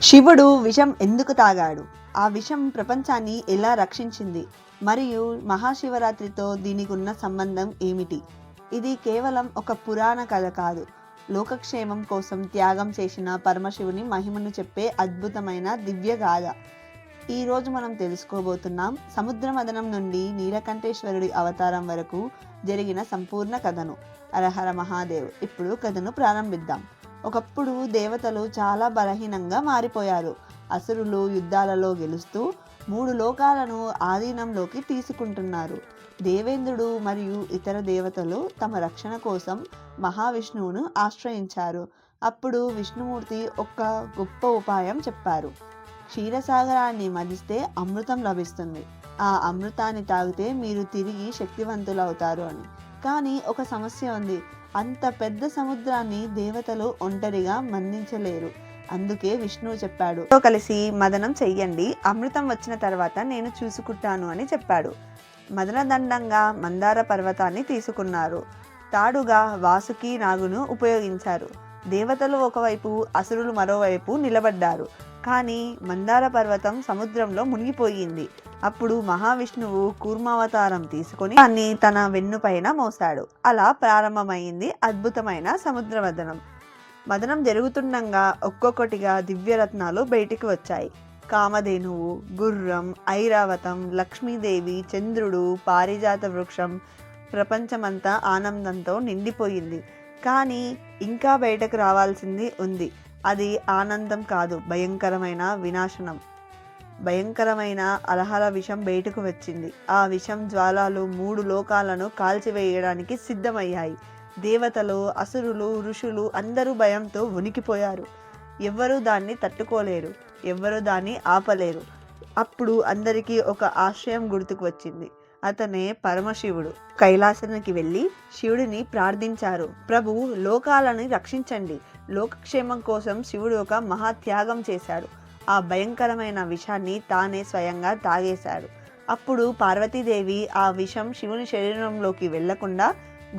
శివుడు విషం ఎందుకు తాగాడు? ఆ విషం ప్రపంచాన్ని ఎలా రక్షించింది? మరియు మహాశివరాత్రితో దీనికి ఉన్న సంబంధం ఏమిటి? ఇది కేవలం ఒక పురాణ కథ కాదు. లోకక్షేమం కోసం త్యాగం చేసిన పరమశివుని మహిమను చెప్పే అద్భుతమైన దివ్య గాథ. ఈరోజు మనం తెలుసుకోబోతున్నాం సముద్ర మదనం నుండి నీలకంఠేశ్వరుడి అవతారం వరకు జరిగిన సంపూర్ణ కథను. హరహర మహాదేవ్. ఇప్పుడు కథను ప్రారంభిద్దాం. ఒకప్పుడు దేవతలు చాలా బలహీనంగా మారిపోయారు. అసురులు యుద్ధాలలో గెలుస్తూ 3 లోకాలను ఆధీనంలోకి తీసుకుంటున్నారు. దేవేంద్రుడు మరియు ఇతర దేవతలు తమ రక్షణ కోసం మహావిష్ణువును ఆశ్రయించారు. అప్పుడు విష్ణుమూర్తి ఒక గొప్ప ఉపాయం చెప్పారు. క్షీరసాగరాన్ని మదిస్తే అమృతం లభిస్తుంది. ఆ అమృతాన్ని తాగితే మీరు తిరిగి శక్తివంతులవుతారు అని. కానీ ఒక సమస్య ఉంది. అంత పెద్ద సముద్రాన్ని దేవతలు ఒంటరిగా మన్నించలేరు. అందుకే విష్ణువు చెప్పాడు, కలిసి మదనం చెయ్యండి, అమృతం వచ్చిన తర్వాత నేను చూసుకుంటాను అని చెప్పాడు. మదనదండంగా మందార పర్వతాన్ని తీసుకున్నారు. తాడుగా వాసుకి నాగును ఉపయోగించారు. దేవతలు ఒకవైపు, అసురులు మరోవైపు నిలబడ్డారు. కానీ మందార పర్వతం సముద్రంలో మునిగిపోయింది. అప్పుడు మహావిష్ణువు కూర్మావతారం తీసుకొని దాన్ని తన వెన్నుపైన మోసాడు. అలా ప్రారంభమైంది అద్భుతమైన సముద్ర మదనం. మదనం జరుగుతుండగా ఒక్కొక్కటిగా దివ్యరత్నాలు బయటికి వచ్చాయి. కామధేనువు, గుర్రం, ఐరావతం, లక్ష్మీదేవి, చంద్రుడు, పారిజాత వృక్షం. ప్రపంచమంతా ఆనందంతో నిండిపోయింది. కానీ ఇంకా బయటకు రావాల్సింది ఉంది. అది ఆనందం కాదు, భయంకరమైన వినాశనం. భయంకరమైన అలహల విషం బయటకు వచ్చింది. ఆ విషం జ్వాలలు 3 లోకాలను కాల్చివేయడానికి సిద్ధమయ్యాయి. దేవతలు, అసురులు, ఋషులు అందరూ భయంతో వణికిపోయారు. ఎవ్వరూ దాన్ని తట్టుకోలేరు, ఎవ్వరూ దాన్ని ఆపలేరు. అప్పుడు అందరికీ ఒక ఆశ్రయం గుర్తుకు వచ్చింది. అతనే పరమశివుడు. కైలాసానికి వెళ్ళి శివుడిని ప్రార్థించారు. ప్రభు, లోకాలను రక్షించండి. లోకక్షేమం కోసం శివుడు ఒక మహాత్యాగం చేశాడు. ఆ భయంకరమైన విషాన్ని తానే స్వయంగా తాగేశాడు. అప్పుడు పార్వతీదేవి ఆ విషం శివుని శరీరంలోకి వెళ్లకుండా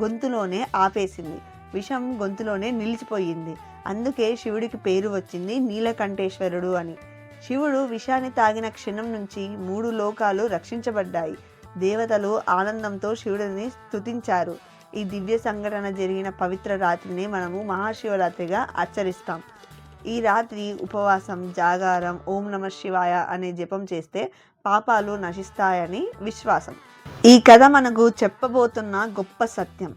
గొంతులోనే ఆపేసింది. విషం గొంతులోనే నిలిచిపోయింది. అందుకే శివుడికి పేరు వచ్చింది నీలకంఠేశ్వరుడు అని. శివుడు విషాన్ని తాగిన క్షణం నుంచి 3 లోకాలు రక్షించబడ్డాయి. దేవతలు ఆనందంతో శివుడిని స్తుతించారు. ఈ దివ్య సంఘటన జరిగిన పవిత్ర రాత్రిని మనము మహాశివరాత్రిగా ఆచరిస్తాం. ఈ రాత్రి ఉపవాసం, జాగారం, ఓం నమః శివాయ అనే జపం చేస్తే పాపాలు నశిస్తాయని విశ్వాసం. ఈ కథ మనకు చెప్పబోతున్న గొప్ప సత్యం.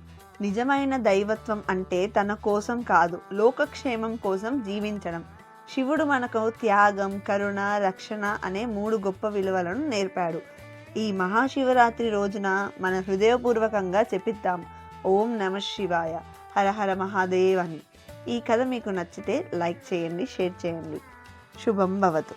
నిజమైన దైవత్వం అంటే తన కోసం కాదు, లోకక్షేమం కోసం జీవించడం. శివుడు మనకు త్యాగం, కరుణ, రక్షణ అనే 3 గొప్ప విలువలను నేర్పాడు. ఈ మహాశివరాత్రి రోజున మన హృదయపూర్వకంగా చెప్పిద్దాం, ఓం నమః శివాయ, హరహర మహాదేవ్ అని. ఈ కథ మీకు నచ్చితే లైక్ చేయండి, షేర్ చేయండి. శుభం భవతు.